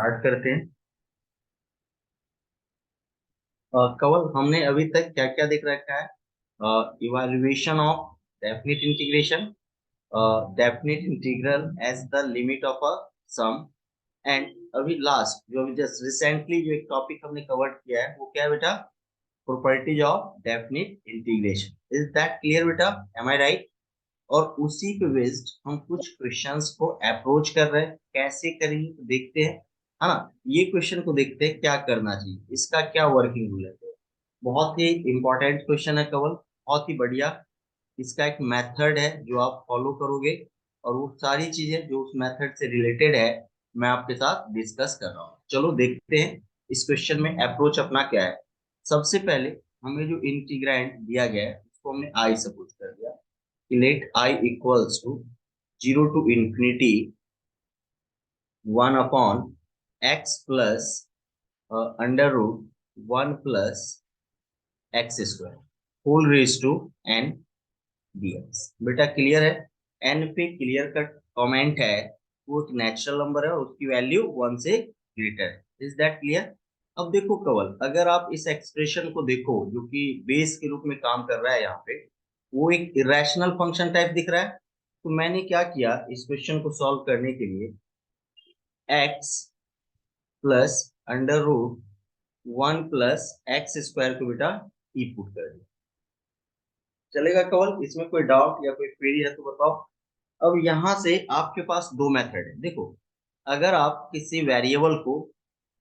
Start करते हैं। कवल हमने अभी तक क्या क्या देख रखा है? Evaluation of definite integration, definite integral as the limit of a sum, and अभी लास्ट जो अभी जस्ट रिसेंटली जो एक टॉपिक हमने कवर किया है वो क्या है बेटा? Properties of definite integration. Is that clear बेटा? Am I right? और उसी पे बेस्ड हम कुछ क्वेश्चंस को अप्रोच कर रहे हैं। कैसे करेंगे तो देखते हैं, है ना। ये क्वेश्चन को देखते हैं क्या करना चाहिए, इसका क्या वर्किंग रूल है। तो बहुत ही इंपॉर्टेंट क्वेश्चन है कवल, बहुत ही बढ़िया। इसका एक मेथड है जो आप फॉलो करोगे, और वो सारी चीजें जो उस मेथड से रिलेटेड है मैं आपके साथ डिस्कस कर रहा हूँ। चलो देखते हैं इस क्वेश्चन में अप्रोच अपना क्या है। सबसे पहले हमें जो इंटीग्रैंड दिया गया है उसको हमने आई सपोज कर दिया। let I equals to 0 to infinity 1 upon x plus under root 1 plus x square whole raised to n dx। बेटा क्लियर है? n पे क्लियर कट कमेंट है, वो एक नेचुरल नंबर है और उसकी वैल्यू 1 से ग्रेटर है। Is that clear? अब देखो कवल, अगर आप इस एक्सप्रेशन को देखो जो कि बेस के रूप में काम कर रहा है यहाँ पे, वो एक इरेशनल फंक्शन टाइप दिख रहा है। तो मैंने क्या किया इस क्वेश्चन को सॉल्व करने के लिए, x plus under root 1 plus x square को बेटा ई पुट कर दिया। चलेगा कवल? इसमें कोई डाउट या कोई क्वेरी है तो बताओ। अब यहां से आपके पास दो मेथड है। देखो, अगर आप किसी वेरिएबल को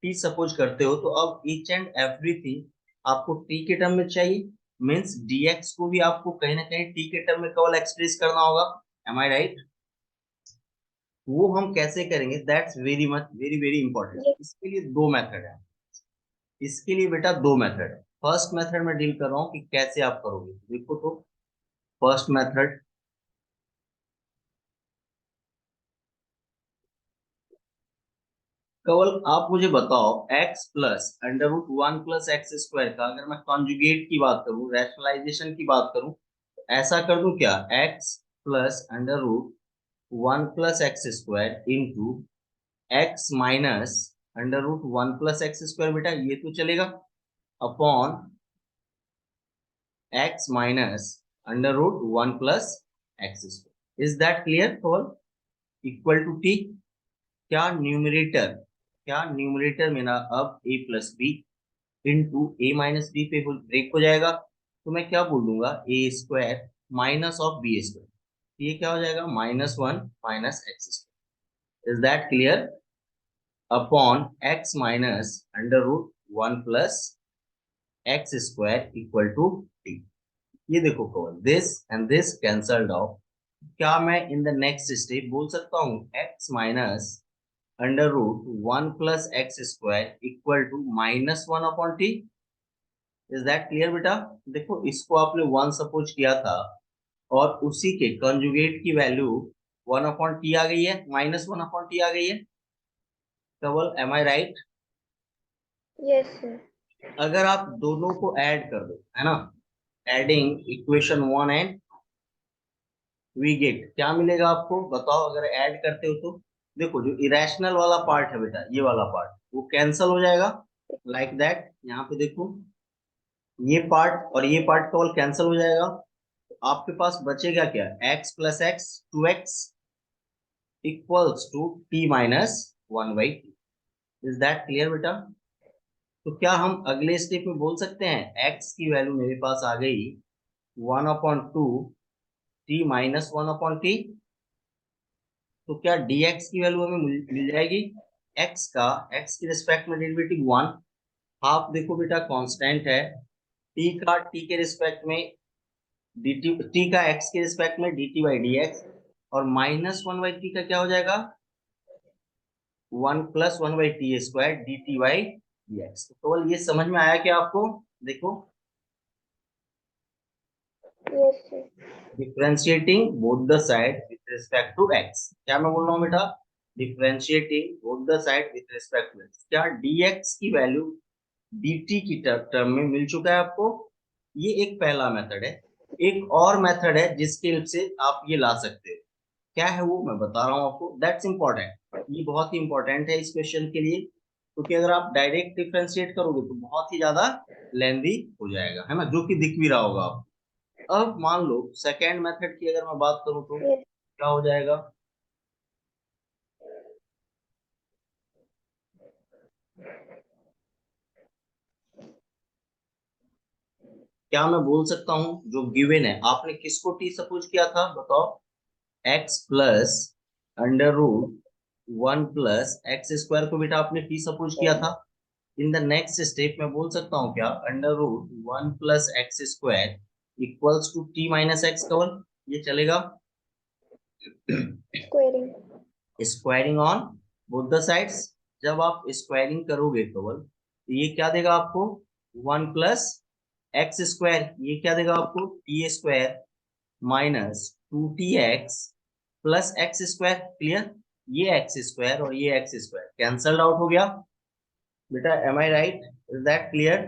टी सपोज करते हो तो अब ईच एंड एवरीथिंग आपको टी के टर्म में चाहिए। मींस डीएक्स को भी आपको कहीं ना कहीं टी के टर्म में केवल एक्सप्रेस करना होगा। M I right? वो हम कैसे करेंगे, that's very much very very important. इसके लिए दो मेथड है। इसके लिए बेटा दो मेथड है। फर्स्ट मेथड में डील कर रहा हूँ कि कैसे आप करोगे। देखो तो फर्स्ट मेथड, केवल आप मुझे बताओ x plus under root 1 plus x square का अगर मैं कॉन्जुगेट की बात करूं, रैशनलाइजेशन की बात करूं, तो ऐसा कर दूं क्या, x plus under root 1 plus x square into x minus under root 1 plus x square. बेटा ये तो चलेगा, upon x minus under root 1 plus x square. Is that clear Keval? Equal to T. क्या न्यूमरेटर मेरा अब a plus B into A minus B पे break हो जाएगा। तो मैं क्या बोल दूंगा, A square minus of B square. ये क्या हो जाएगा, -1 minus x square. Is that clear? Upon x minus under root 1 plus x square equal to t. ये देखो कौन, this and this cancelled out. क्या मैं इन द नेक्स्ट स्टेप बोल सकता हूँ x minus under root 1 plus x square equal to -1 upon t. Is that clear बेटा? देखो, इसको आपने 1 सपोज किया था और उसी के कंजुगेट की वैल्यू 1 अपॉन टी आ गई है, -1 अपॉन टी आ गई है। Kewal, am I right? Yes sir. अगर आप दोनों को ऐड कर दो, है ना, adding equation 1 and we get, क्या मिलेगा आपको बताओ अगर ऐड करते हो तो? देखो, जो इरेशनल वाला पार्ट है बेटा, ये वाला पार्ट वो कैंसल हो जाएगा लाइक दैट। यहाँ पे देखो, ये पार्ट और ये पार्ट केवल कैंसिल हो जाएगा। तो आपके पास बचेगा क्या, x plus x 2x equals to t minus 1/2। Is that clear बेटा? तो क्या हम अगले स्टेप में बोल सकते हैं x की वैल्यू मेरे पास आ गई 1/2 टी माइनस 1/t। तो क्या dx की वैल्यू हमें मिल जाएगी? x की रिस्पेक्ट में डेरिवेटिव 1, हाफ देखो बेटा कांस्टेंट है, t के रिस्पेक्ट में dt, t का x के रिस्पेक्ट में dt बाई डी एक्स, और -1/t का क्या हो जाएगा, 1 plus 1/t square dt by d x. तो केवल ये समझ में आया क्या आपको? देखो, yes sir. Differentiating both the side with respect to x। क्या मैं बोल रहा हूँ बेटा? Differentiating both the side with respect to x। क्या dx की वैल्यू dt की टर्म में मिल चुका है आपको? ये एक पहला मेथड है। एक और मेथड है जिसके हेल्प से आप ये ला सकते हो। क्या है वो मैं बता रहा हूँ आपको, दैट्स इंपॉर्टेंट। ये बहुत ही इंपॉर्टेंट है इस क्वेश्चन के लिए, क्योंकि अगर आप डायरेक्ट डिफरेंशिएट करोगे तो बहुत ही ज्यादा लेंदी हो जाएगा, है ना, जो कि दिख भी रहा होगा आप। अब मान लो सेकेंड मेथड की अगर मैं बात करूं तो Yes. क्या हो जाएगा। क्या मैं बोल सकता हूं जो गिवन है, आपने किसको टी सपोज किया था बताओ, x plus under root one plus x square को बेटा आपने टी सपोज किया था। इन द नेक्स्ट स्टेप मैं बोल सकता हूँ क्या, under root one plus x square equals to t minus x कवर, ये चलेगा। Squaring. Squaring on both the sides, जब आप स्क्वायरिंग करोगे कवर तो ये क्या देगा आपको, वन प्लस एक्स स्क्वायर, ये क्या देगा आपको t square minus two t x plus x square. Clear, ये एक्स स्क्वायर और ये एक्स स्क्वायर कैंसल्ड आउट हो गया बेटा, am I right, is that clear.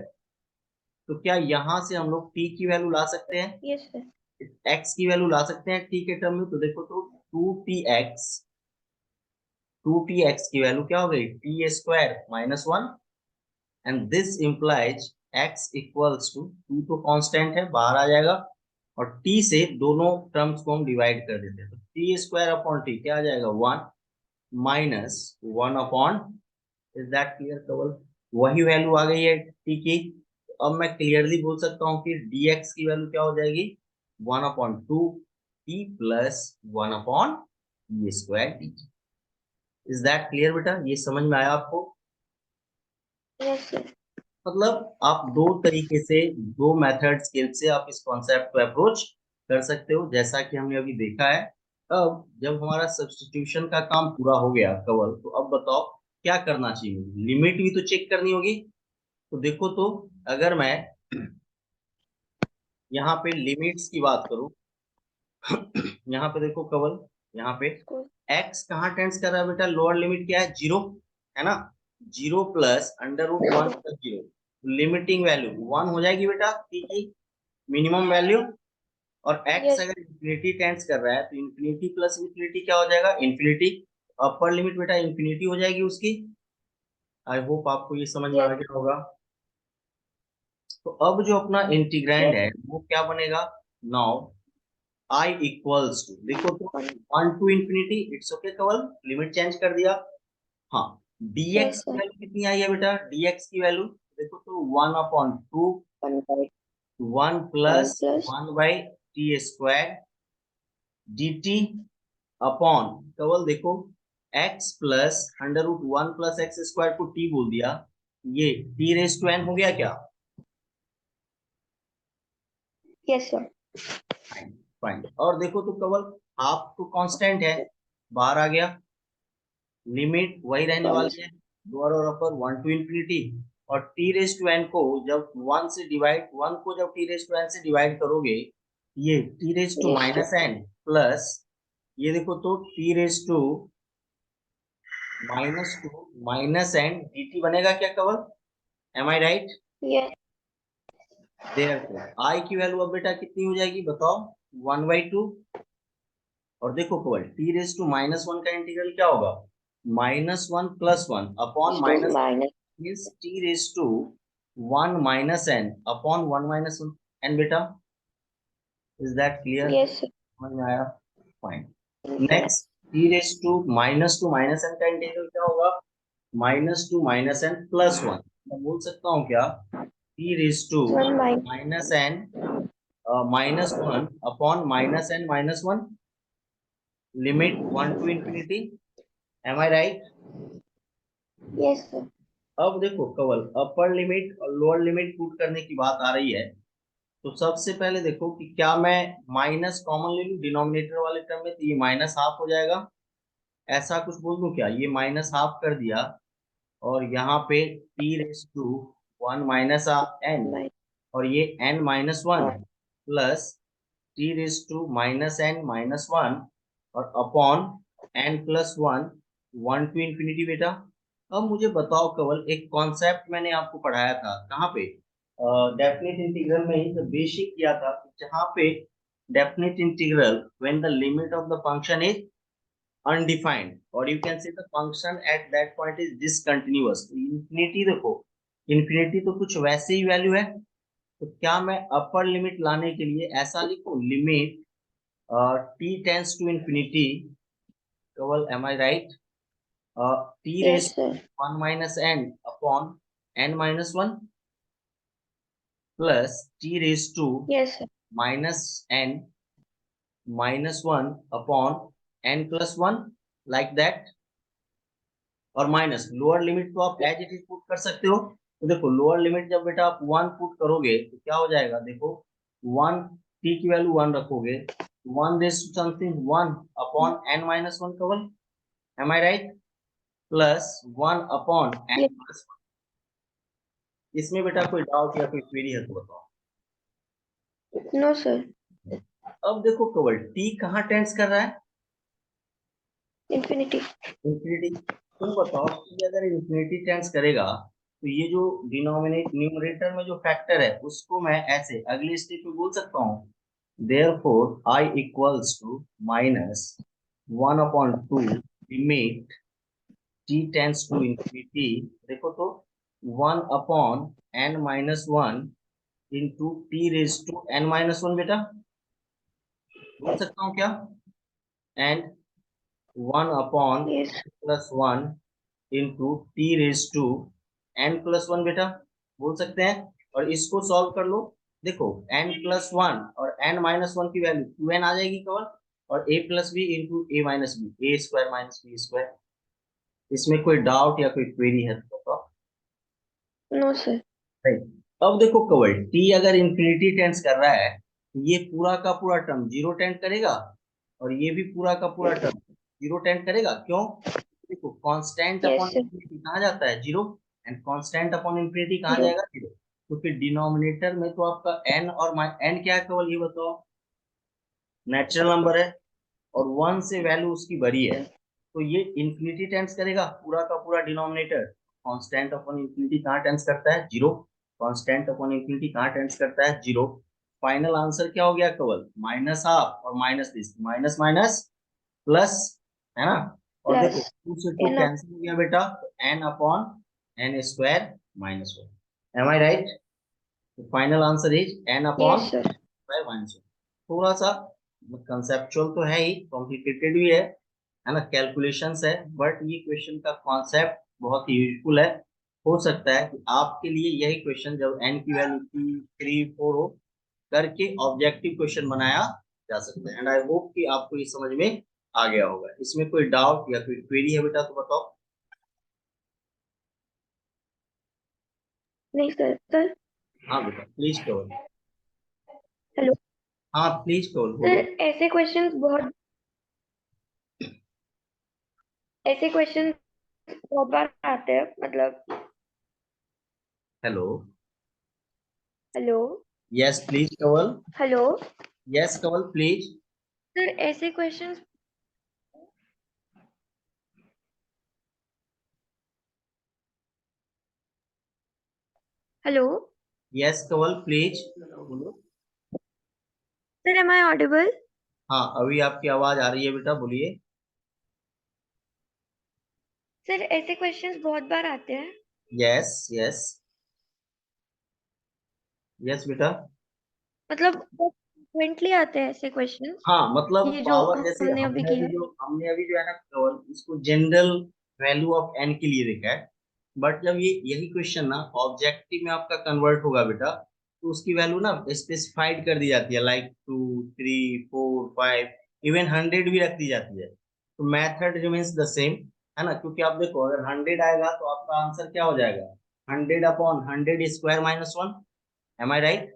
तो क्या यहां से हम लोग t की वैल्यू ला सकते हैं, Yes, sir. x की वैल्यू ला सकते हैं t के टर्म में, तो देखो तो टू टी एक्स की वैल्यू क्या हो गई, t square minus one, and this implies x equals to, two तो कांस्टेंट है बाहर आ जाएगा, और t से दोनों टर्म्स को हम डिवाइड कर देते हैं, तो टी स्क्वायर अपॉन टी क्या आ जाएगा, one minus one upon, is that clear Kawal, वही वैल्यू आ गई है टी की। अब मैं क्लियरली बोल सकता हूँ कि dx की वैल्यू क्या हो जाएगी, one upon two T plus one upon ये square T. Is that clear बेटा, ये समझ में आया आपको। Yes, sir. मतलब आप दो तरीके से, दो मेथड स्किल से आप इस कॉन्सेप्ट को अप्रोच कर सकते हो, जैसा कि हमने अभी देखा है। अब जब हमारा सब्स्टिट्यूशन का काम पूरा हो गया कवल, तो अब बताओ क्या करना चाहिए, लिमिट भी तो चेक करनी होगी। तो देखो तो अगर मैं यहाँ पे लिमिट्स की बात करूं, यहाँ पे देखो कवल, यहाँ पे Square. x कहाँ टेंड्स कर रहा है बेटा, लोअर लिमिट क्या है, जीरो, है ना, zero plus under root one plus zero, limiting value one हो जाएगी बेटा t की मिनिमम वैल्यू, और x Yes. अगर इंफिनिटी टेंड्स कर रहा है तो इंफिनिटी प्लस इंफिनिटी क्या हो जाएगा, इंफिनिटी, अपर लिमिट बेटा इंफिनिटी हो जाएगी उसकी। आई होप आपको ये समझ में आ Yes. गया होगा। तो अब जो अपना इंटीग्रैंड Yes. है वो क्या बनेगा, नाउ आई इक्वल्स टू, देखो तो One. One to infinity, it's okay Kawal, limit change कर दिया। हाँ, dx Yes, की sir. वैल्यू कितनी आई है बेटा, dx की वैल्यू देखो तो one upon two, One by one plus one plus. One by T square dt upon Kawal देखो x plus under root one plus x square को t बोल दिया, ये t रेस टू n हो गया क्या, Yes, sir. Fine fine. और देखो तो कवल हाफ तो कांस्टेंट है, बाहर आ गया, लिमिट वही रहने One. वाली है, लोअर और अपर वन टू इंफिनिटी, और टी रेस टू एन को जब वन से डिवाइड, वन को जब टी रेस टू एन से डिवाइड करोगे, ये t raise to Yes, sir. Minus n plus, ये देखो तो t raise to minus n d t बनेगा क्या कवर, am I right. Yes. Therefore I की वैल्यू अब बेटा कितनी हो जाएगी बताओ, वन बाई टू, और देखो कवर t raise to minus one का इंटीग्रल क्या होगा, minus one plus one upon Is to minus minus. means t raised to 1 minus n upon 1 minus n beta, is that clear, Yes, sir. समझ में आया, fine. Sir. Next t raised to minus n का integral क्या होगा, minus two minus n plus one, मैं बोल सकता हूँ क्या, t raised to One minus. Minus n minus one upon minus n minus one, limit one to infinity, am I right. Yes, sir. अब देखो कवल अपर लिमिट और lower limit put करने की बात आ रही है, तो सबसे पहले देखो कि क्या मैं माइनस कॉमन ले लूं डिनोमिनेटर वाले टर्म में, तो ये माइनस हाफ हो जाएगा, ऐसा कुछ बोल दूं क्या, ये माइनस हाफ कर दिया, और यहाँ पे T raise to one minus N, Minus और ये N minus one one. Plus T raise to minus N minus one, और upon N plus one, one to infinity बेटा। अब मुझे बताओ केवल एक कॉन्सेप्ट मैंने आपको पढ़ाया था कहाँ पे, डेफिनेट इंटीग्रल में ही, तो बेसिक किया था, जहाँ पे definite integral when the limit of the function is undefined, or you can say the function at that point is discontinuous. Infinity देखो, इंफिनिटी तो कुछ वैसे ही वैल्यू है, तो क्या मैं अपर लिमिट लाने के लिए ऐसा लिखूं, limit t tends to infinity, Kewal am I right, t Yes, raised sir. to 1 minus n upon n minus 1 plus t raised to Yes, sir. minus n minus 1 upon n plus 1, like that, और minus lower limit तो आप as it is put कर सकते हो। तो देखो lower limit जब बेटा आप 1 पुट करोगे तो क्या हो जाएगा, देखो 1, t की वैल्यू 1 रखोगे, 1 raise to something 1 upon n माइनस 1 Keval, am I right, plus 1 upon n Yes. Plus 1। इसमें बेटा कोई डाउट या कोई क्वेरी है तो बताओ। No, sir. अब देखो केवल t कहाँ टेंड्स कर रहा है, Infinity. इंफिनिटी। तुम बताओ कि अगर इंफिनिटी टेंड्स करेगा तो ये जो न्यूमरेटर में जो फैक्टर है उसको मैं ऐसे अगले स्टेप में बोल सकता हूँ, therefore I equals to minus 1 upon 2 limit t tends to infinity, देखो तो 1 upon n minus 1 into t raised to n minus 1 बेटा, बोल सकता हूँ क्या, and 1 upon Yes. n plus 1 into t raised to n plus 1 बेटा, बोल सकते हैं। और इसको सॉल्व कर लो, देखो n plus 1 और n minus 1 की वैल्यू 2n आ जाएगी केवल, और a plus b into a minus b, a square minus b square। इसमें कोई डाउट या कोई क्वेरी है तो बताओ। No, sir. राइट, अब देखो केवल t अगर इंफिनिटी टेंड्स कर रहा है तो ये पूरा का पूरा टर्म जीरो टेंड करेगा, और ये भी पूरा का पूरा टर्म जीरो टेंड करेगा, क्यों, देखो constant Yes, upon sir. Infinity कहाँ जाता है, zero, and constant upon infinity कहाँ Zero. जाएगा, जीरो। तो फिर डिनोमिनेटर में तो आपका n और n क्या है केवल ये बताओ, नेचुरल नंबर है, और 1 से वैल्यू उसकी बड़ी है, तो ये इंफिनिटी टेंड्स करेगा पूरा का पूरा डिनोमिनेटर। कांस्टेंट अपॉन इंफिनिटी कहाँ टेंड्स करता है, जीरो, कांस्टेंट अपॉन इंफिनिटी कहाँ टेंड्स करता है, जीरो। फाइनल आंसर क्या हो गया केवल, माइनस हाफ और minus this, minus minus plus, है ना, और देखो Plus 2 से 2 n up. कैंसिल हो गया बेटा, तो n upon n square minus 1, am I right, final answer is n upon Yes, sir. Square minus 1। थोड़ा सा कंसेप्चुअल तो है ही, कॉम्प्लिकेटेड भी है ना, कैलकुलेशंस है, बट ये क्वेश्चन का कॉन्सेप्ट बहुत ही यूजफुल है। हो सकता है कि आपके लिए यही क्वेश्चन जब n की वैल्यू 2, 3, 4 हो, करके ऑब्जेक्टिव क्वेश्चन बनाया जा सकता है। एंड आई होप कि आपको ये समझ में आ गया होगा। इसमें कोई डाउट या कोई क्वेरी है बेटा तो बताओ। नहीं सर सर। हाँ बेटा प्लीज कवर। हेलो हाँ प्लीज कवर सर, बोलो। ऐसे क्वेश्चन बहुत बार आते हैं, मतलब। Hello, hello yes please Kawal, hello yes Kawal please. Sir, ऐसे question. Hello yes Kawal please बोलो। Sir, am I audible? हाँ अभी आपकी आवाज आ रही है बेटा, बोलिए। सर, ऐसे क्वेश्चंस बहुत बार आते हैं। यस यस, यस बेटा। मतलब फ्रिक्वेंटली आते हैं ऐसे क्वेश्चंस, हाँ मतलब ये जो पावर, जैसे हमने अभी किया। हमने अभी जो है ना केवल इसको जनरल वैल्यू ऑफ एन के लिए देखा है, बट जब ये यही क्वेश्चन ना ऑब्जेक्टिव में आपका कन्वर्ट होगा बेटा, तो उसकी वैल्यू ना स्पेसिफाइड कर दी जाती है, लाइक 2, 3, 4, 5, इवन 100 भी रख दी जाती है। तो मेथड रिमेन्स द सेम, है ना, क्योंकि आप देखो अगर 100 आएगा तो आपका आंसर क्या हो जाएगा, 100 upon 100 square minus 1, am I right.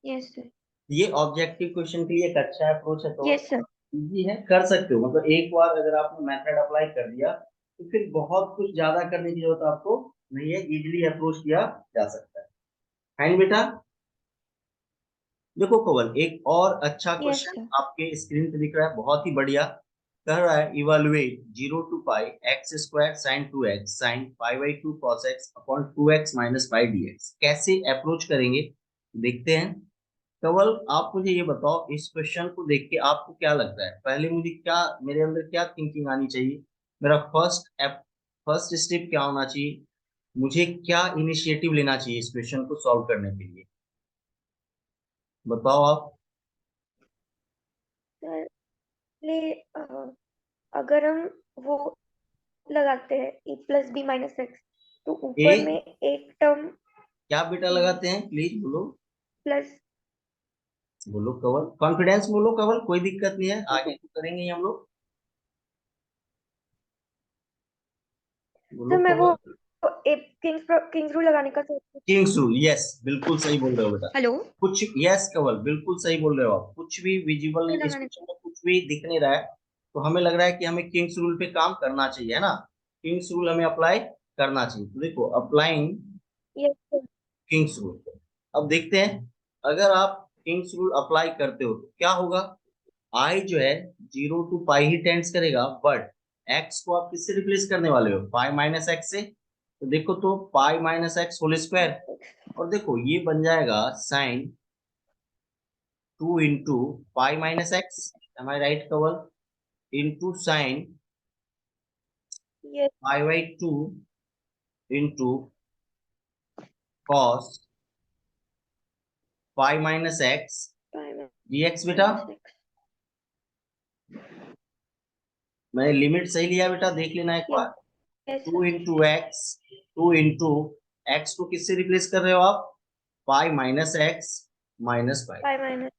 Yes sir. ये ऑब्जेक्टिव क्वेश्चन के लिए एक अच्छा अप्रोच है, तो यस सर। इजी है, कर सकते हो, मतलब एक बार अगर आपने मेथड अप्लाई कर दिया तो फिर बहुत कुछ ज्यादा करने की जरूरत आपको नहीं है, इजीली अप्रोच किया जा सकता है। फाइन बेटा, देखो कवल एक और अच्छा यस क्वेश्चन सर। आपके स्क्रीन पे दिख रहा है, बहुत ही बढ़िया। कह रहा है evaluate 0 to pi x square sine 2x sign pi by 2 cos x upon 2x minus pi dx, कैसे अप्रोच करेंगे देखते हैं। कवल आप मुझे ये बताओ, इस क्वेश्चन को देख के आपको क्या लगता है? पहले मुझे क्या, मेरे अंदर क्या थिंकिंग आनी चाहिए? मेरा फर्स्ट स्टेप क्या होना चाहिए? मुझे क्या इनिशिएटिव लेना चाहिए इस क्वेश्चन को सॉल्व करने के लिए? बताओ आप। सर पहले अगर हम वो लगाते हैं e+b - x, तो ए, ऊपर में एक टर्म क्या बेटा लगाते हैं? प्लीज बोलो। प्लस, बोलो कवल, कॉन्फिडेंस बोलो कवल, कोई दिक्कत नहीं है, आगे तो करेंगे ही हम लोग। बोलो सर मैं वो कवल। एक किंग्स रूल लगाने का सोच रही किंग्स रूल, यस बिल्कुल सही बोल रहे हो बेटा। थी। हेलो, कुछ, यस कवल बिल्कुल सही बोल रहे हो आप। कुछ भी विजिबल नहीं, इस लगाने क्वेश्चन में कुछ भी दिख नहीं रहा है, तो हमें लग रहा है कि हमें किंग्स रूल पे काम करना चाहिए, है ना? किंग्स रूल हमें अप्लाई करना चाहिए। तो देखो, applying yes sir. Kings rule. अब देखते हैं, अगर आप किंग्स रूल अप्लाई करते हो तो क्या होगा। आई जो है 0 to π ही टेंड्स करेगा, बट एक्स को आप किससे रिप्लेस करने वाले हो? π - x से। तो देखो, तो π - x होल स्क्वायर। और देखो ये बन जाएगा sine 2 into π - x, am I right Kawal? Into sine yes π/2 into cos π - x dx बेटा। -x। मैंने लिमिट सही लिया बेटा, देख लेना एक बार। Yes two sir. Into x 2 into x को किससे रिप्लेस कर रहे हो आप? π - x -π। पाई माइनस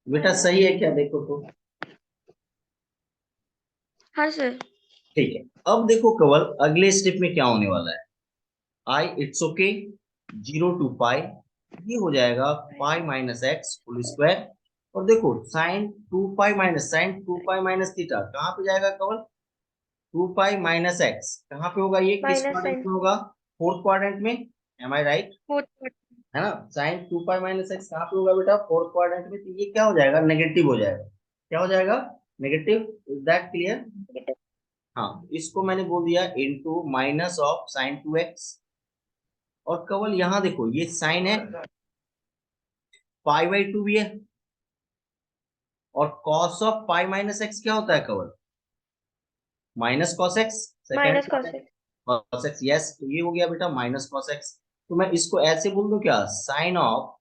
बेटा सही है क्या? देखो तो। हाँ सर। ठीक है। अब देखो कवल, अगले स्टेप में क्या होने वाला है। आई इट्स ओके, 0 to π, ये हो जाएगा π - x होल स्क्वायर। और देखो साइन 2π - थीटा कहाँ पे जाएगा कवल? 2π - x कहाँ पे होगा? ये किस माइनस क्वाड्रेंट साइन में होगा? फोर्थ क्वाड्रेंट में, एम आई राइट? फोर्थ। है ना? साइन 2π - x कहाँ पे होगा बेटा? फोर्थ क्वाड्रेंट में। तो ये क्या हो जाएगा? नेगेटिव हो जाएगा। क्या हो जाएगा? नेगेटिव। Is that clear? हाँ, इसको मैंने बोल दिया into minus of sin 2x। और केवल यहाँ देखो, ये साइन है, π/2 भी है, और cos ऑफ π - x क्या होता है केवल? Minus cos x, second minus cos quadrant. X. Cos x, yes, तो ये हो गया बेटा माइनस कॉस एक्स। तो मैं इसको ऐसे बोल दूं क्या? Sine of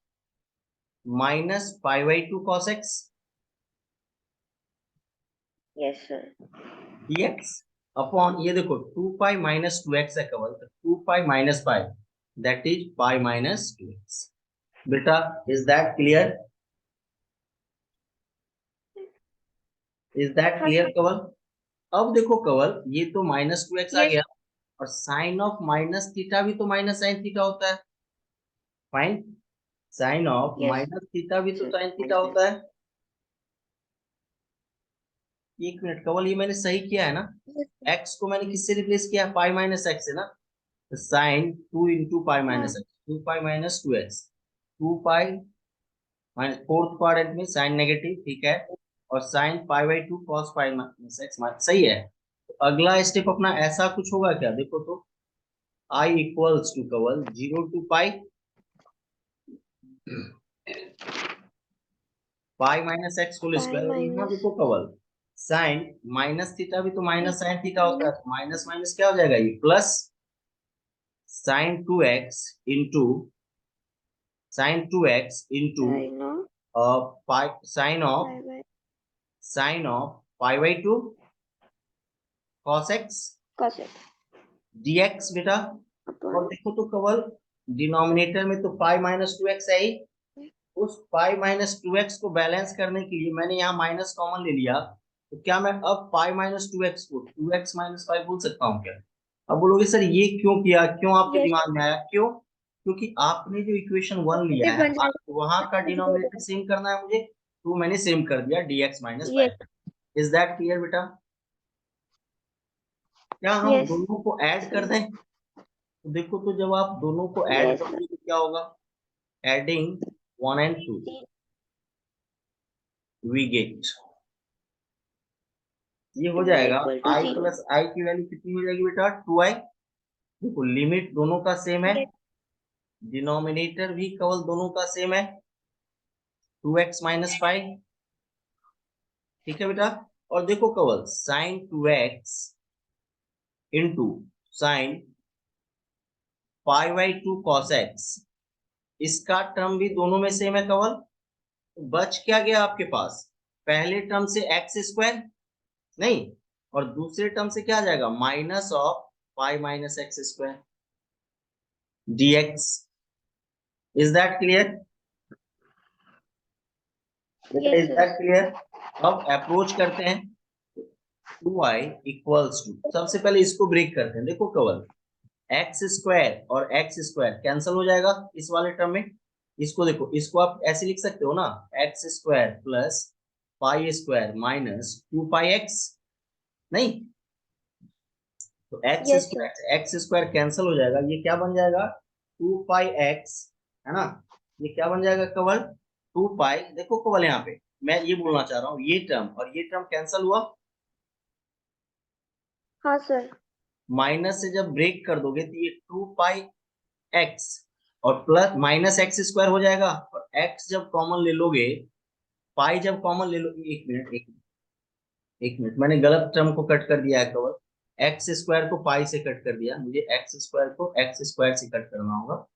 -π/2 cos x yes sir. dx upon, ये देखो 2π - 2x है केवल, तो 2π - π, दैट इज π - 2x। बेटा, is that clear? Is that हाँ क्लियर सर। कवल? अब देखो कवल, ये तो -2x आ यस। गया, और साइन ऑफ माइनस थीटा भी तो माइनस साइन थीटा होता है। Fine. Sine of yes minus theta भी तो सर। साइन थीटा होता है। एक मिनट कवल, ये मैंने सही किया है ना? एक्स को मैंने किससे रिप्लेस किया? π - x है ना? तो साइन 2 into π - हाँ। x, 2π - 2x, 2π minus fourth quadrant में साइन नेगेटिव, ठीक है। और साइन π/2 cos π - सही है। तो अगला स्टेप अपना ऐसा कुछ होगा क्या? देखो तो, I equals to Kawal 0 to π π - x whole pi square. और यहाँ माइनस देखो कवल, साइन माइनस थीटा भी तो माइनस साइन थीटा होता है, माइनस तो माइनस माइनस क्या हो जाएगा? ये plus sine 2x into sine 2x into sine of pi, pi by sine of π/2 cos x cos x dx बेटा। और अपॉन देखो तो कवल, डिनोमिनेटर में तो π - 2x है ही, उस π - 2x को बैलेंस करने के लिए मैंने यहाँ माइनस कॉमन ले लिया। तो क्या मैं अब π - 2x को 2x - 5 बोल सकता हूँ क्या? अब बोलोगे सर ये क्यों किया, क्यों आपके यस दिमाग में आया, क्यों? क्योंकि आपने जो इक्वेशन 1 लिया पॉजिटिव है, बन वहां का जाएगा। डिनोमिनेटर सेम करना है मुझे, तो मैंने सेम कर दिया dx - 5। Yes is that clear बेटा? क्या हम यस दोनों को ऐड कर सर। दें? तो देखो, तो जब आप दोनों को ऐड यस करोगे तो क्या होगा? एडिंग 1 and 2 वी गेट, ये हो 2y जाएगा इक्वल टू i 0। प्लस आई की वैल्यू कितनी हो जाएगी बेटा? 2i। देखो लिमिट दोनों का सेम है, यस डिनोमिनेटर भी केवल दोनों का सेम है, 2x माइनस फाइव, ठीक है बेटा। और देखो Kawal, sine 2x into sine pi by 2 cos x, इसका टर्म भी दोनों में सेम है कवल। तो बच क्या गया आपके पास, पहले टर्म से एक्स स्क्वायर नहीं, और दूसरे टर्म से क्या आ जाएगा, minus of pi minus x square dx। Is that clear बेटा, yes is sir. That clear. अब अप्रोच करते हैं, 2y इक्वल्स टू, सबसे पहले इसको ब्रेक करते हैं। देखो कवल, एक्स स्क्वायर और एक्स स्क्वायर कैंसिल हो जाएगा इस वाले टर्म में। इसको देखो, इसको आप ऐसे लिख सकते हो ना, x square plus pi square minus 2 पाई एक्स, नहीं तो yes sir. X square cancel हो जाएगा, ये क्या बन जाएगा 2 पाई एक्स, है ना। ये क्या बन जाएगा कवल, 2 पाई। देखो कवल, यहाँ पे मैं ये बोलना चाह रहा हूँ, ये टर्म और ये टर्म कैंसिल हुआ, हाँ सर। माइनस से जब ब्रेक कर दोगे तो ये 2 पाई एक्स और प्लस माइनस एक्स स्क्वायर हो जाएगा, और एक्स जब कॉमन ले लोगे, पाई जब कॉमन ले लोगे, एक मिनट मैंने गलत टर्म को कट कर दिया है कवर। एक्स स्क्वायर को पाई से कट कर दिया, मुझे एक्स स्क्वायर को एक्स स्क्वायर से कट करना होगा,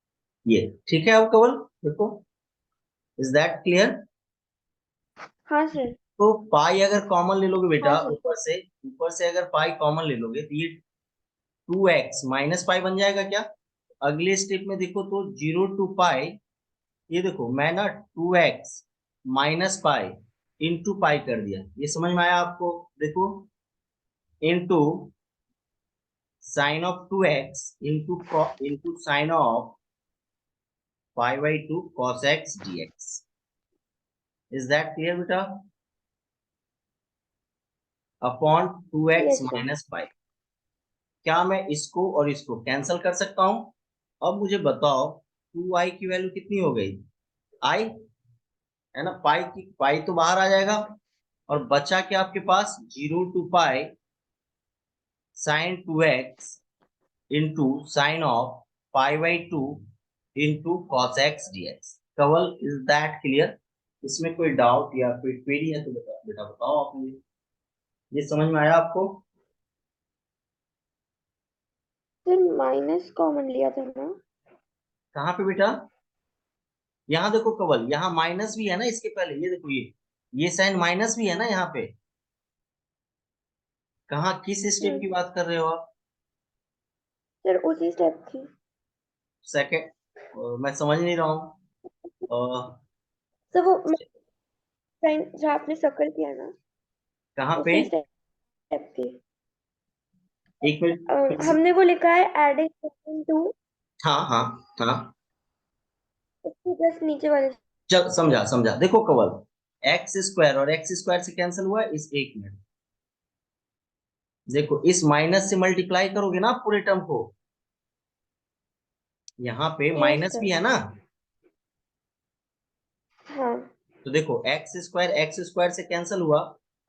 ये ठीक है। अब कवर देखो, इज दैट क्लियर। हाँ सर। तो पाई अगर कॉमन ले लोगे हाँ बेटा, सर। ऊपर से अगर पाई कॉमन ले लोगे तो ये 2x माइनस पाई बन जाएगा क्या। अगले स्टेप में देखो तो 0 टू पाई, ये देखो मैं ना 2x minus pi into pi कर दिया, ये समझ में आया आपको। देखो, into sine of 2x into sine of pi by 2 cos x dx। Is that clear बेटा, upon 2x yes sir. Minus pi. क्या मैं इसको और इसको कैंसिल कर सकता हूं। अब मुझे बताओ 2y की वैल्यू कितनी हो गई, आई, है ना। पाई तो बाहर आ जाएगा, और बचा क्या आपके पास, 0 to pi sine 2x into sine of pi by 2 into cos x dx। Kewal, is that clear. इसमें कोई डाउट या कोई क्वेरी है तो बेटा बताओ आप मुझे, ये समझ में आया आपको। सर माइनस कॉमन लिया था ना। कहाँ पे बेटा, यहाँ देखो कवल, यहाँ माइनस भी है ना इसके पहले, ये देखो, ये साइन माइनस भी है ना यहाँ पे। कहाँ, किस स्टेप की बात कर रहे हो आप। सर उसी स्टेप की। सेकंड, मैं समझ नहीं रहा हूँ। अ, सर वो साइन जो आपने सर्कल किया ना, कहाँ पे, उसी स्टेप की। एक मिनट फिर से। हमने वो लिखा है एडिंग टू, हाँ हाँ हाँ, उसके जस्ट नीचे वाले चल समझा स्टेप। समझा। देखो कवल, एक्स स्क्वायर और एक्स स्क्वायर से कैंसिल हुआ इस, एक मिनट देखो, इस माइनस से मल्टीप्लाई करोगे ना आप पूरे टर्म को, यहाँ पे यस माइनस भी सर। है ना। हाँ। तो देखो एक्स स्क्वायर से कैंसिल हुआ,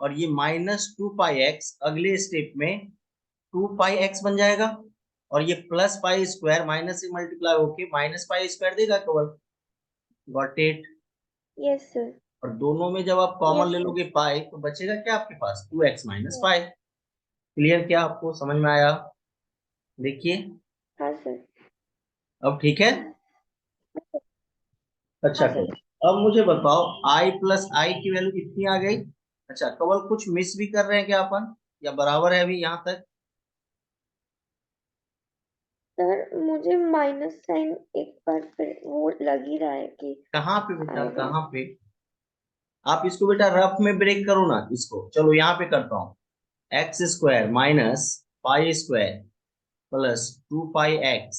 और ये -2 पाई एक्स अगले स्टेप में 2 पाई एक्स बन जाएगा, और ये प्लस पाई स्क्वायर माइनस से मल्टीप्लाई होके -पाई स्क्वायर देगा केवल। Got it. Yes sir. और दोनों में जब आप कॉमन यस ले सर। लोगे पाई, तो बचेगा क्या आपके पास, 2x माइनस पाई। क्लियर, क्या आपको समझ में आया, देखिए हाँ सर। अब ठीक है। अच्छा हाँ सर। कवल, अब मुझे बताओ i प्लस आई की वैल्यू कितनी आ गई। अच्छा कवल, कुछ मिस भी कर रहे हैं क्या अपन, या बराबर है अभी यहाँ तक। सर मुझे माइनस साइन एक बार फिर वो लग ही रहा है कि कहाँ पे बेटा, आएगा। कहाँ पे, आप इसको बेटा रफ में ब्रेक करो ना इसको, चलो यहाँ पे करता हूँ। X square minus pi square plus 2 पाई एक्स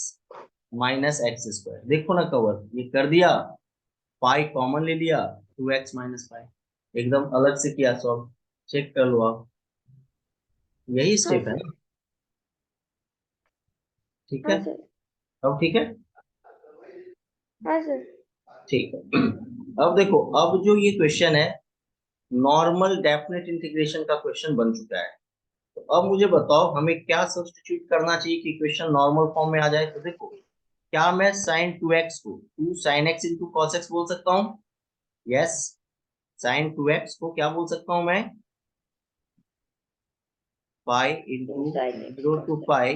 माइनस एक्स स्क्वायर, देखो ना कवर, ये कर दिया, पाई कॉमन ले लिया, 2x माइनस पाई, एकदम अलग से किया सॉल्व, चेक कर लो आप, यही हाँ स्टेप है सर। ना। ठीक है, हाँ सर। अब ठीक है, हाँ सर। ठीक है। अब देखो, अब जो ये क्वेश्चन है, नॉर्मल डेफिनेट इंटीग्रेशन का क्वेश्चन बन चुका है। तो अब मुझे बताओ हमें क्या सब्स्टिट्यूट करना चाहिए कि क्वेश्चन नॉर्मल फॉर्म में आ जाए। तो देखो, क्या मैं साइन 2x को 2 sine x into cos x बोल सकता हूँ, यस, साइन 2x को क्या बोल सकता हूं मैं? Pi into sin x 0 to cos x. Pi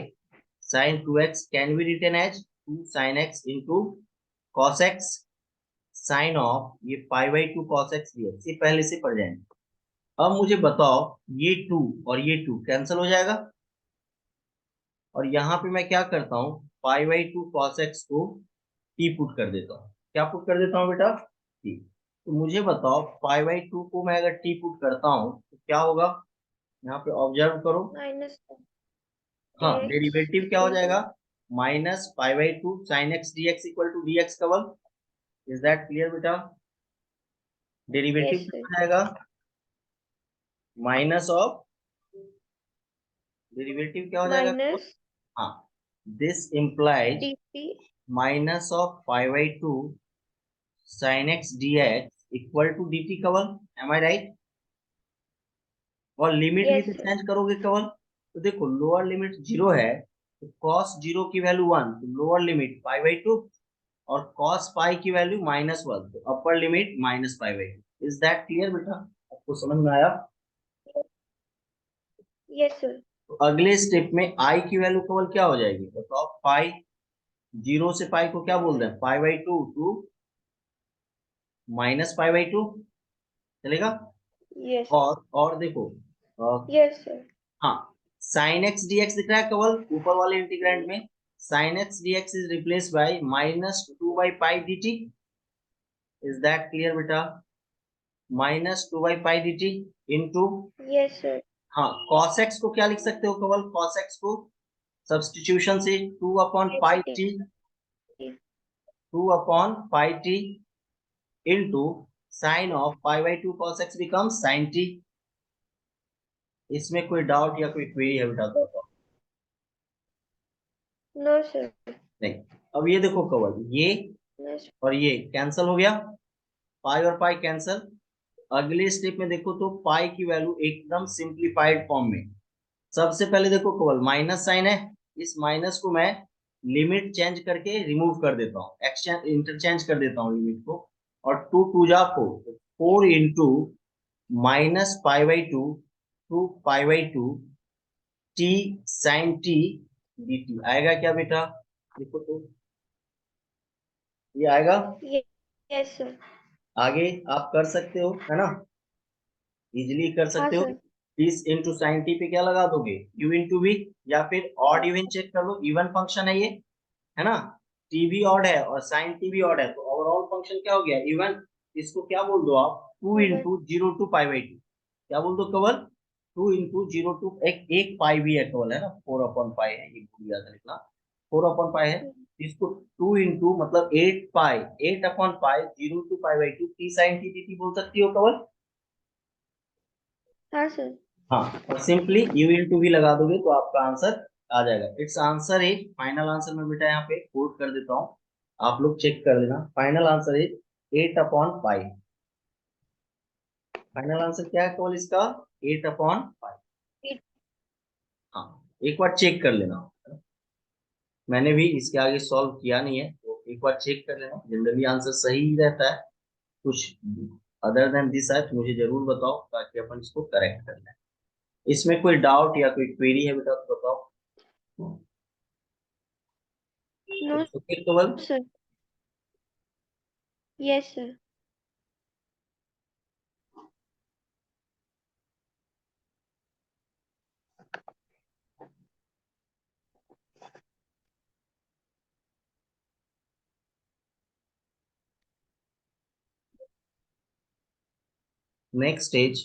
sine 2x can be written as 2 sin x into cos x sine of ये pi by 2 cos x dx, ये पहले से पढ़ जाएंगे। अब मुझे बताओ, ये 2 और ये 2 कैंसिल हो जाएगा, और यहाँ पे मैं क्या करता हूँ, पाई बाई 2 cos x को टी पुट कर देता हूँ। क्या पुट कर देता हूँ बेटा? टी। तो मुझे बताओ, पाई बाई 2 को मैं अगर टी पुट करता हूँ तो क्या होगा? यहाँ पे ऑब्जर्व करो। minus हाँ, dx डेरिवेटिव क्या हो into जाएगा? Minus pi by 2 sine x d x equal to d x Kewal. Is that clear बेटा? डेरिवेटिव yes क्या sir हो जाएगा? माइनस ऑफ, डेरिवेटिव क्या हो जाएगा? minus हाँ, this implies dp minus of pi by 2 sine x d x equal to d t Kewal. Am I right? और limit भी yes तो sir चेंज करोगे कवल। तो देखो, लोअर लिमिट 0 है तो cos 0 की वैल्यू 1, तो लोअर लिमिट पाई बाई 2, और cos पाई की वैल्यू -1, तो upper limit minus pi by 2। Is that clear बेटा? आपको समझ में आया? yes sir तो अगले स्टेप में आई की वैल्यू केवल क्या हो जाएगी बताओ? पाई, 0 से पाई को क्या बोल रहे हैं? Pi by 2 to minus pi by 2, चलेगा? yes और देखो, yes sir हाँ, साइन एक्स डी एक्स दिख रहा है केवल ऊपर वाले इंटीग्रैंड में। Sine x d x is replace by -2 by pi d t. Is that clear बेटा? -2 by pi d t into, yes sir हाँ, cos x को क्या लिख सकते हो केवल? cos x को सब्स्टिट्यूशन से 2 upon pi dt t, 2 upon pi t into sine of pi by 2 cos x becomes sine t. इसमें कोई डाउट या कोई क्वेरी है बेटा तो बताओ? no sir नहीं। अब ये देखो केवल ये no sir और ये कैंसिल हो गया, पाई और पाई कैंसिल। अगले स्टेप में देखो तो पाई की वैल्यू एकदम सिंप्लीफाइड फॉर्म में। सबसे पहले देखो केवल माइनस साइन है, इस माइनस को मैं लिमिट चेंज करके रिमूव कर देता हूँ, एक्सचेंज इंटरचेंज कर देता हूँ लिमिट को। और 2 2 जा 4, 4 into minus pi by 2 to pi by 2 t sine t d t आएगा क्या बेटा? देखो तो ये आएगा। yes sir आगे आप कर सकते हो, है ना? इजिली कर हाँ सकते हो। सर 30 इंटू साइन टी पे क्या लगा दोगे? यू इंटू वी, या फिर ऑड इवन चेक कर लो, इवन फंक्शन है ये, है ना? टी भी ऑड है और साइन टी भी ऑड है, तो ओवरऑल फंक्शन क्या हो गया? इवन। इसको क्या बोल दो आप? 2 even into 0 to pi by 2। क्या बोल दो केवल? 2 इंटू 0 टू, एक एक पाई भी है केवल, है ना? 4 अपॉन पाई है, ये भूल गया था लिखना। 4 अपॉन पाई है, इसको 2 इंटू मतलब 8 pi, 8 upon pi 0 to pi by 2 t sine t d t बोल सकती हो केवल। हाँ सर हाँ, और सिंपली यू इंटू वी लगा दोगे तो आपका आंसर आ जाएगा। It's answer is, final answer में बेटा यहाँ पे कोट कर देता हूँ, आप लोग चेक कर लेना। Final answer is 8 upon pi. Final answer क्या है केवल इसका? 8 अपॉन पाई। हाँ, एक बार चेक कर लेना, मैंने भी इसके आगे सॉल्व किया नहीं है, तो एक बार चेक कर लेना। जनरली आंसर सही ही रहता है, कुछ अदर देन दिस है तो मुझे जरूर बताओ ताकि अपन इसको करेक्ट कर लें। इसमें कोई डाउट या कोई क्वेरी है बेटा तो बताओ? no okay Kewal. sir yes sir next stage,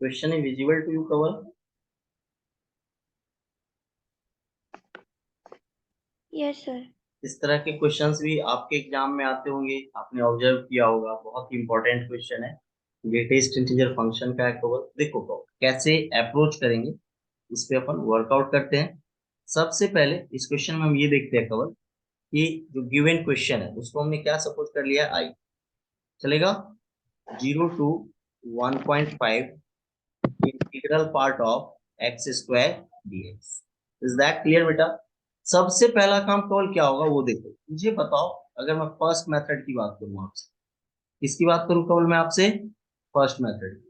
question is visible to you Kewal? yes sir इस तरह के क्वेश्चंस भी आपके एग्जाम में आते होंगे, आपने ऑब्जर्व किया होगा, बहुत ही इंपॉर्टेंट क्वेश्चन है। ग्रेटेस्ट इंटीजर फंक्शन का है केवल। देखो केवल कैसे अप्रोच करेंगे, इस पे अपन वर्कआउट करते हैं। सबसे पहले इस क्वेश्चन में हम ये देखते हैं केवल कि जो गिवन क्वेश्चन है उसको हमने क्या सपोज कर लिया? आई, चलेगा? 0 to 1.5 integral part of x square dx. Is that clear बेटा? सबसे पहला काम केवल क्या होगा वो देखो, मुझे बताओ। अगर मैं फर्स्ट मेथड की बात करूं आपसे, किसकी बात करूं केवल मैं आपसे? फर्स्ट मेथड की।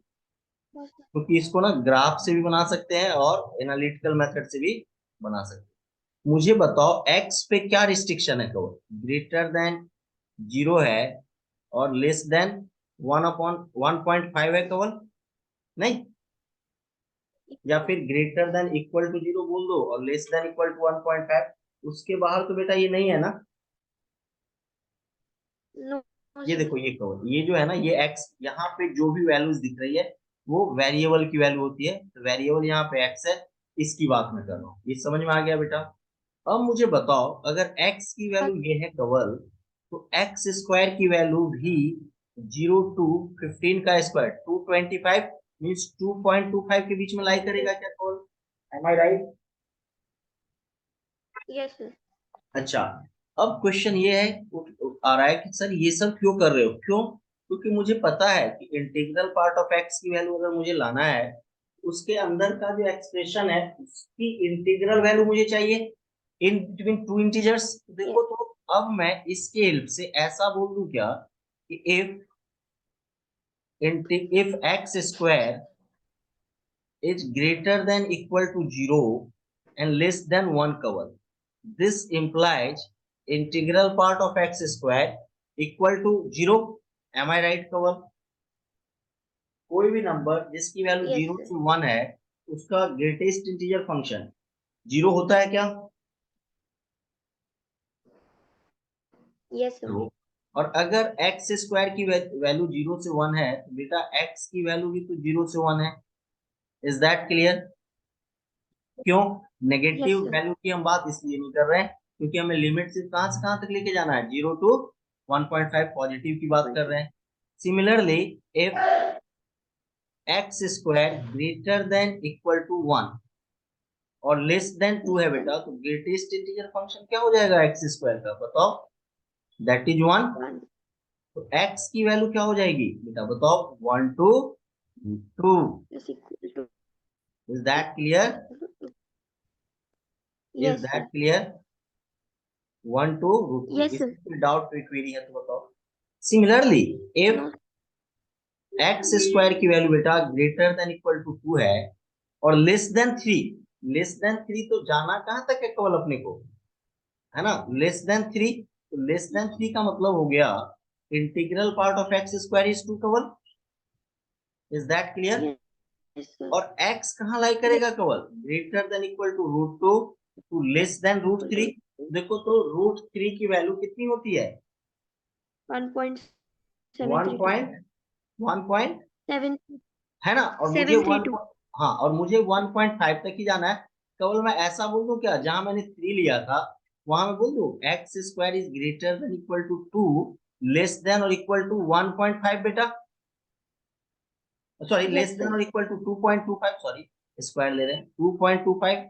क्योंकि इसको ना ग्राफ से भी बना सकते हैं और एनालिटिकल मेथड से भी बना सकते हैं। मुझे बताओ एक्स पे क्या रिस्ट्रिक्शन है केवल? ग्रेटर देन जीरो है और लेस देन 1/1.5 है केवल, नहीं? या फिर greater than equal to zero बोल दो और लेस देन इक्वल टू 1.5, उसके बाहर तो बेटा ये नहीं है ना। नो ये सर। देखो ये कवर, ये जो है ना ये एक्स, यहाँ पे जो भी वैल्यूज दिख रही है वो वेरिएबल की वैल्यू होती है। तो वेरिएबल यहाँ पे एक्स है, इसकी बात मैं कर रहा हूँ। ये समझ में आ गया बेटा? अब मुझे बताओ अगर x की हाँ वैल्यू ये है कवल, तो एक्स स्क्वायर की वैल्यू भी 0 to 15 का स्क्वायर 225 मीन्स 2.25 के बीच में लाई करेगा क्या कवल? Am I right? Yes sir. अच्छा, अब क्वेश्चन ये है आ रहा है कि सर ये सब क्यों कर रहे हो? क्यों? क्योंकि मुझे पता है कि इंटीग्रल पार्ट ऑफ एक्स की वैल्यू अगर मुझे लाना है, उसके अंदर का जो एक्सप्रेशन है उसकी इंटीग्रल वैल्यू मुझे चाहिए इन बिटवीन टू इंटीजर्स। देखो तो अब मैं इसके हेल्प से ऐसा बोल दूं क्या कि if x square is greater than equal to 0 and less than 1 cover. This implies integral part of x square equal to 0. Am I right cover? कोई भी नंबर जिसकी वैल्यू यस 0 सर। से 1 है उसका ग्रेटेस्ट इंटीजर फंक्शन 0 होता है क्या? Yes sir. तो और अगर एक्स स्क्वायर की वैल्यू 0 से 1 है तो बेटा एक्स की वैल्यू भी तो 0 से 1 है। Is that clear? क्यों? Yes negative sir. वैल्यू की हम बात इसलिए नहीं कर रहे हैं क्योंकि हमें लिमिट से कहां तक लेके जाना है? 0 to 1.5 पॉजिटिव की बात कर रहे हैं। Similarly if x square greater than equal to 1 और लेस देन 2 है बेटा, तो ग्रेटेस्ट इंटीजर फंक्शन क्या हो जाएगा एक्स स्क्वायर का? बताओ। That is 1। 1 तो एक्स की वैल्यू क्या हो जाएगी बेटा? बताओ। 1 to 2। is equal to is that clear? Is yes that sir. Clear? 1 to √2। Yes sir. इसमें कोई डाउट कोई क्वेरी है तो बताओ। Similarly if no x square की वैल्यू बेटा ग्रेटर देन इक्वल टू 2 है और लेस देन 3। लेस देन 3 तो जाना कहां तक है केवल अपने को? है ना, लेस देन 3। तो लेस देन 3 का मतलब हो गया integral part of x square is 2 Kewal. Is that clear? Yes sir. और x कहाँ लाई यस करेगा केवल? Greater than equal to √2 to less than root equal three to देखो तो √3 की वैल्यू कितनी होती है? 1 1.732 पॉइंट 1 पॉइंट 7 है ना। और मुझे 732। हाँ, और मुझे 1.5 तक ही जाना है। केवल मैं ऐसा बोल दूं क्या, जहां मैंने 3 लिया था वहां मैं बोल दूं x square is greater than equal to 2 less than और इक्वल टू 1.5 बेटा। Sorry, less yes than sir. और इक्वल टू 2.25, सॉरी स्क्वायर ले रहे हैं 2.25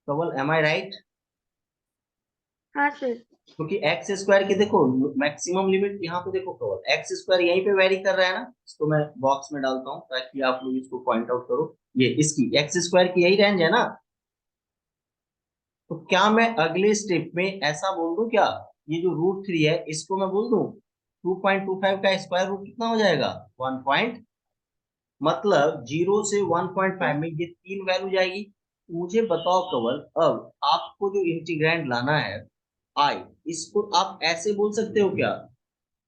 केवल। Am I right? हाँ सर। क्योंकि एक्स स्क्वायर की देखो मैक्सिमम लिमिट यहाँ पे देखो केवल एक्स स्क्वायर यहीं पे वेरी कर रहा है ना। इसको मैं बॉक्स में डालता हूँ ताकि आप लोग इसको पॉइंट आउट करो। ये इसकी एक्स स्क्वायर की यही रेंज है ना। तो क्या मैं अगले स्टेप में ऐसा बोल दूं क्या, ये जो √3 है इसको मैं बोल दूं 2.25 का स्क्वायर रूट कितना हो जाएगा? 1 पॉइंट। मतलब 0 से 1.5 में ये 3 वैल्यू जाएगी। मुझे बताओ कवल, अब आपको जो इंटीग्रैंड लाना है आई, इसको आप ऐसे बोल सकते हो क्या?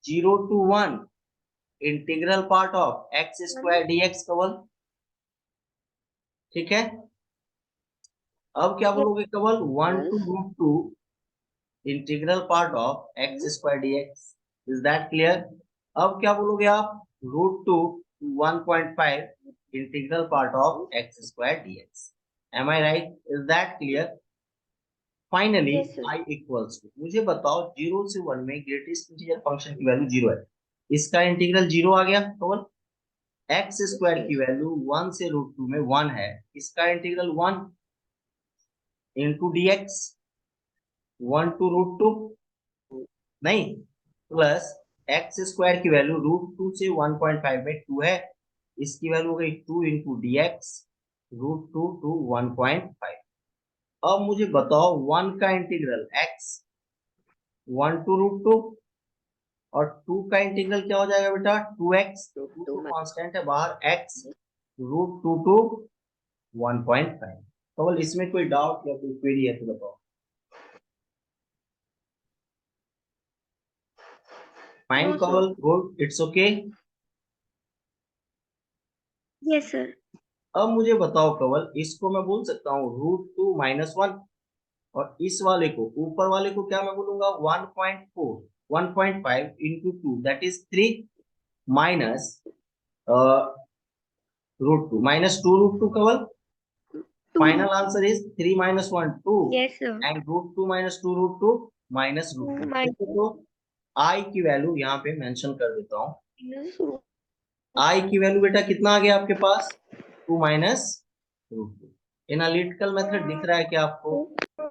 0 to 1 integral part of x square dx Kawal. ठीक है। अब क्या यस बोलोगे Kawal? 1 to √2 integral part of x sir. Square dx. Is that clear? अब क्या बोलोगे आप? √2 to 1.5 integral part of x square dx. Am I right? Is that clear? Finally yes sir. I equals to, मुझे बताओ 0 से 1 में greatest integer function की value 0 है, इसका इंटीग्रल 0 आ गया Kawal. X yes square sir. की वैल्यू 1 से √2 में 1 है, इसका इंटीग्रल 1 इंटू डीएक्स। 1 to √2 नहीं, प्लस एक्स स्क्वायर की वैल्यू √2 से 1.5 में 2 है, इसकी वैल्यू हो गई 2 इंटू डीएक्स √2 to 1.5। अब मुझे बताओ 1 का इंटीग्रल x 1 टू रूट 2 और 2 का इंटीग्रल क्या हो जाएगा बेटा 2x, रूट 2 टू तो माइनस कांस्टेंट है बाहर, x रूट 2 टू 1.5। तो बोल इसमें कोई डाउट या कोई क्वेरी है तो बताओ। Fine no sir. कॉल, good, it's okay. Yes sir. अब मुझे बताओ कवल, इसको मैं बोल सकता हूँ रूट 2 - 1, और इस वाले को, ऊपर वाले को क्या मैं बोलूंगा 1.4, 1.5 into 2 that is 3 minus root 2 -2 root 2 Kewal. To final answer is 3 - 1 2 yes sir. And root 2 minus root two two देखो माइनस तो आई की वैल्यू यहाँ पे मेंशन कर देता हूँ। रूट आई की वैल्यू बेटा कितना आ गया आपके पास 2 - रूट 2। एनालिटिकल मेथड दिख रहा है क्या आपको? टू।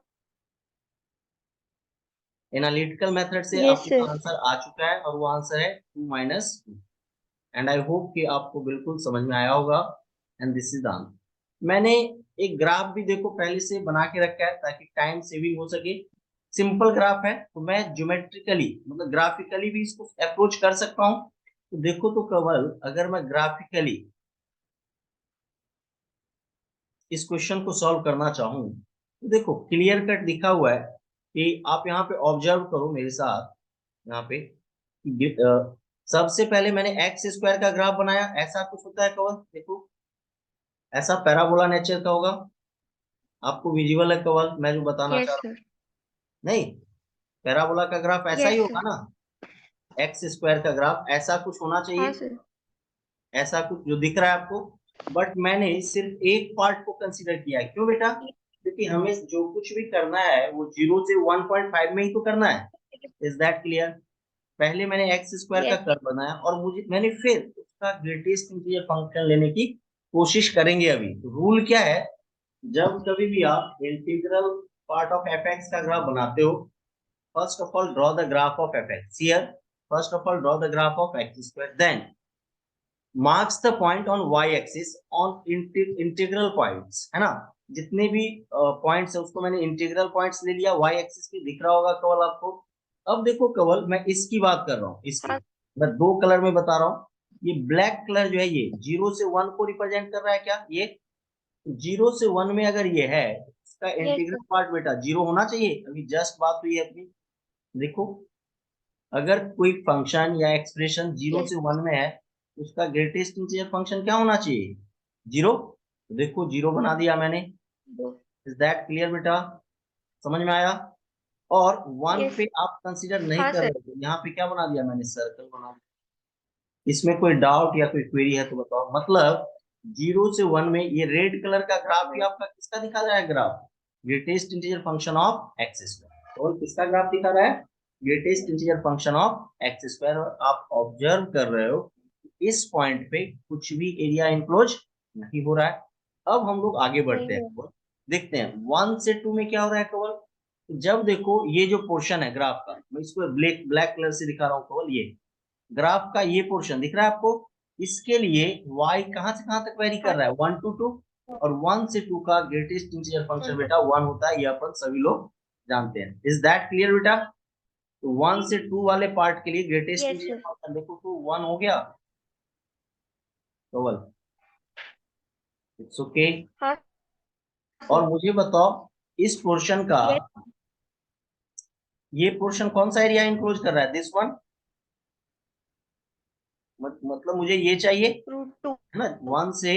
एनालिटिकल मेथड से यस आपके सर। आंसर आ चुका है और वो आंसर है 2 - 2। एंड आई होप कि आपको बिल्कुल समझ में आया होगा। And this is the answer. मैंने एक ग्राफ भी देखो पहले से बना के रखा है ताकि टाइम सेविंग हो सके। सिंपल ग्राफ है तो मैं ज्योमेट्रिकली मतलब ग्राफिकली भी इसको अप्रोच कर सकता हूँ। तो देखो तो केवल अगर मैं ग्राफिकली इस क्वेश्चन को सॉल्व करना चाहूँ तो देखो क्लियर कट दिखा हुआ है कि आप यहाँ पे ऑब्जर्व करो मेरे साथ। यहाँ पे सबसे पहले मैंने एक्स स्क्वायर का ग्राफ बनाया, ऐसा कुछ होता है कवल देखो, ऐसा पैराबोला नेचर का होगा। आपको विजुअल है कवल मैं जो बताना चाह यस रहा हूँ? सर। नहीं, पैराबोला का ग्राफ ऐसा ही यस होगा सर। ना। एक्स स्क्वायर का ग्राफ ऐसा कुछ होना हाँ चाहिए, सर। ऐसा कुछ जो दिख रहा है आपको। बट मैंने सिर्फ एक पार्ट को कंसीडर किया है, क्यों बेटा? क्योंकि हमें जो कुछ भी करना है वो 0 से 1.5 में ही तो करना है। Is that clear? पहले मैंने एक्स स्क्वायर का यस कर्व बनाया और मुझे मैंने फिर उसका ग्रेटेस्ट इंटीजर फंक्शन लेने की कोशिश करेंगे। अभी रूल क्या है, जब कभी भी आप integral part of f x का ग्राफ बनाते हो, first of all draw the graph of f x here. First of all draw the graph of x square, then marks the point on y axis on integral points, है ना। जितने भी points है उसको मैंने integral points ले लिया, Y axis पे दिख रहा होगा कवल आपको। अब देखो कवल मैं इसकी बात कर रहा हूँ, इसकी हाँ मैं दो कलर में बता रहा हूँ। ये ब्लैक कलर जो है ये 0 से 1 को रिप्रेजेंट कर रहा है क्या? ये 0 से 1 में अगर ये है इसका यस इंटीग्रल सर। पार्ट बेटा 0 होना चाहिए। अभी जस्ट बात हुई है अपनी। देखो अगर कोई फंक्शन या एक्सप्रेशन 0 यस से 1 में है तो उसका ग्रेटेस्ट इंटीजर फंक्शन क्या होना चाहिए? 0। देखो 0 बना दिया मैंने। दो। इज दैट क्लियर बेटा? समझ में आया? और 1 यस। पे आप कंसीडर नहीं हाँ कर सर। रहे तो यहाँ पे क्या बना दिया मैंने? सर्कल बना दिया। इसमें कोई डाउट या कोई क्वेरी है तो बताओ। मतलब 0 से 1 में ये रेड कलर का ग्राफ ही आपका किसका दिखा रहा है? Graph greatest integer function of x square. और किसका ग्राफ दिखा रहा है? Greatest integer function of x square. और आप ऑब्जर्व कर रहे हो इस पॉइंट पे कुछ भी एरिया इनक्लोज नहीं हो रहा है। अब हम लोग आगे नहीं बढ़ते हैं हो। केवल। देखते हैं 1 से 2 में क्या हो रहा है केवल। जब देखो ये जो पोर्शन है ग्राफ का, मैं इसको ब्लैक ब्लैक कलर से दिखा रहा हूँ केवल। ये ग्राफ का ये पोर्शन दिख रहा है आपको। इसके लिए y कहां से कहां तक वेरी कर हाँ रहा है? 1 to 2। और 1 से 2 का ग्रेटेस्ट इंटीजर फंक्शन वन। बेटा 1 होता है, ये अपन सभी लोग जानते हैं। इज दैट क्लियर बेटा? तो 1 से 2 वाले पार्ट के लिए greatest yes integer sir. Function देखो तो 1 हो गया केवल। It's okay. हाँ और सर। मुझे बताओ इस पोर्शन का, यस। ये पोर्शन कौन सा एरिया इंक्लोज कर रहा है? This one. मतलब मुझे ये चाहिए, रूट टू। है ना। 1 से